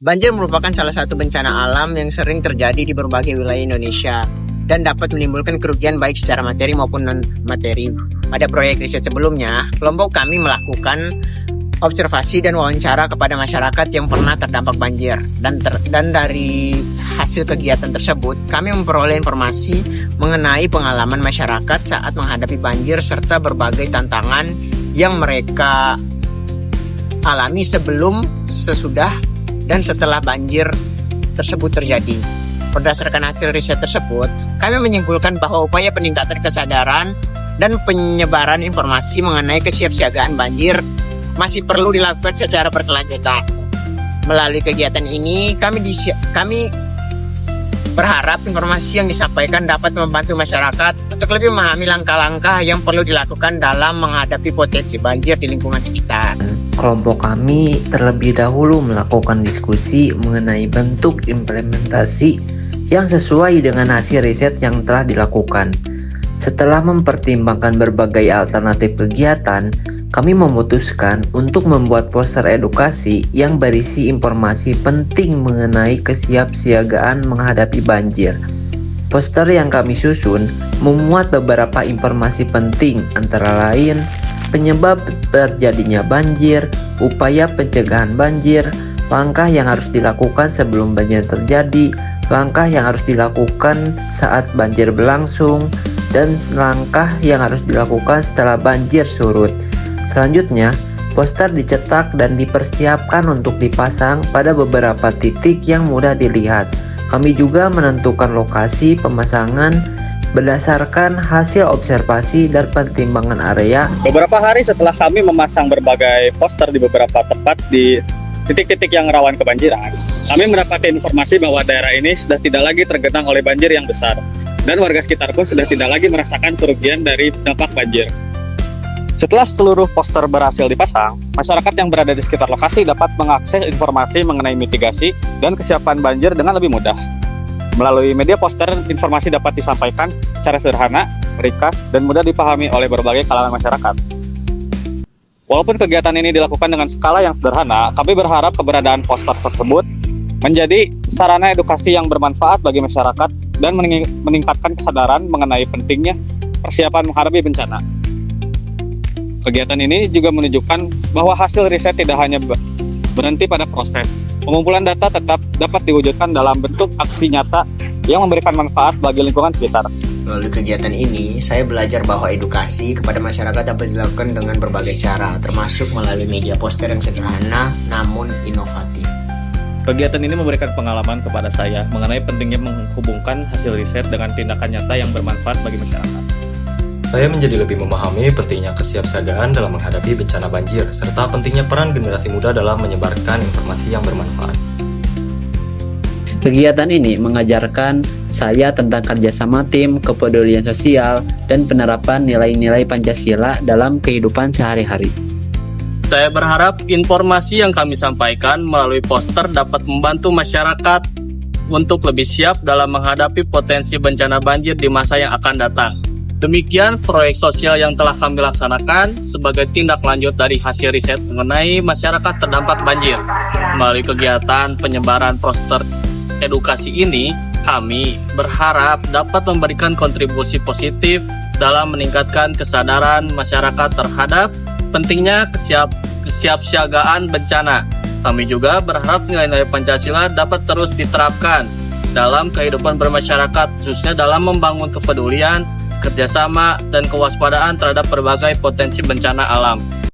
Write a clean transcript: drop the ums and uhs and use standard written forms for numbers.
Banjir merupakan salah satu bencana alam yang sering terjadi di berbagai wilayah Indonesia dan dapat menimbulkan kerugian baik secara materi maupun non-materi. Pada proyek riset sebelumnya, kelompok kami melakukan observasi dan wawancara kepada masyarakat yang pernah terdampak banjir. Dan dari hasil kegiatan tersebut, kami memperoleh informasi mengenai pengalaman masyarakat saat menghadapi banjir serta berbagai tantangan yang mereka alami sebelum, sesudah, dan setelah banjir tersebut terjadi. Berdasarkan hasil riset tersebut, kami menyimpulkan bahwa upaya peningkatan kesadaran dan penyebaran informasi mengenai kesiapsiagaan banjir masih perlu dilakukan secara berkelanjutan. Melalui kegiatan ini, kami berharap informasi yang disampaikan dapat membantu masyarakat untuk lebih memahami langkah-langkah yang perlu dilakukan dalam menghadapi potensi banjir di lingkungan sekitar. Kelompok kami terlebih dahulu melakukan diskusi mengenai bentuk implementasi yang sesuai dengan hasil riset yang telah dilakukan. Setelah mempertimbangkan berbagai alternatif kegiatan, kami memutuskan untuk membuat poster edukasi yang berisi informasi penting mengenai kesiapsiagaan menghadapi banjir. Poster yang kami susun memuat beberapa informasi penting, antara lain penyebab terjadinya banjir, upaya pencegahan banjir, langkah yang harus dilakukan sebelum banjir terjadi, langkah yang harus dilakukan saat banjir berlangsung, dan langkah yang harus dilakukan setelah banjir surut. Selanjutnya, poster dicetak dan dipersiapkan untuk dipasang pada beberapa titik yang mudah dilihat. Kami juga menentukan lokasi pemasangan berdasarkan hasil observasi dan pertimbangan area. Beberapa hari setelah kami memasang berbagai poster di beberapa tempat di titik-titik yang rawan kebanjiran, kami mendapatkan informasi bahwa daerah ini sudah tidak lagi tergenang oleh banjir yang besar, dan warga sekitar pun sudah tidak lagi merasakan kerugian dari dampak banjir. Setelah seluruh poster berhasil dipasang, masyarakat yang berada di sekitar lokasi dapat mengakses informasi mengenai mitigasi dan kesiapan banjir dengan lebih mudah. Melalui media poster, informasi dapat disampaikan secara sederhana, ringkas, dan mudah dipahami oleh berbagai kalangan masyarakat. Walaupun kegiatan ini dilakukan dengan skala yang sederhana, kami berharap keberadaan poster tersebut menjadi sarana edukasi yang bermanfaat bagi masyarakat dan meningkatkan kesadaran mengenai pentingnya persiapan menghadapi bencana. Kegiatan ini juga menunjukkan bahwa hasil riset tidak hanya berhenti pada proses. Pengumpulan data tetap dapat diwujudkan dalam bentuk aksi nyata yang memberikan manfaat bagi lingkungan sekitar. Melalui kegiatan ini, saya belajar bahwa edukasi kepada masyarakat dapat dilakukan dengan berbagai cara, termasuk melalui media poster yang sederhana namun inovatif. Kegiatan ini memberikan pengalaman kepada saya mengenai pentingnya menghubungkan hasil riset dengan tindakan nyata yang bermanfaat bagi masyarakat. Saya menjadi lebih memahami pentingnya kesiapsiagaan dalam menghadapi bencana banjir, serta pentingnya peran generasi muda dalam menyebarkan informasi yang bermanfaat. Kegiatan ini mengajarkan saya tentang kerjasama tim, kepedulian sosial, dan penerapan nilai-nilai Pancasila dalam kehidupan sehari-hari. Saya berharap informasi yang kami sampaikan melalui poster dapat membantu masyarakat untuk lebih siap dalam menghadapi potensi bencana banjir di masa yang akan datang. Demikian proyek sosial yang telah kami laksanakan sebagai tindak lanjut dari hasil riset mengenai masyarakat terdampak banjir. Melalui kegiatan penyebaran poster edukasi ini, kami berharap dapat memberikan kontribusi positif dalam meningkatkan kesadaran masyarakat terhadap pentingnya kesiapsiagaan bencana. Kami juga berharap nilai-nilai Pancasila dapat terus diterapkan dalam kehidupan bermasyarakat, khususnya dalam membangun kepedulian, kerjasama, dan kewaspadaan terhadap berbagai potensi bencana alam.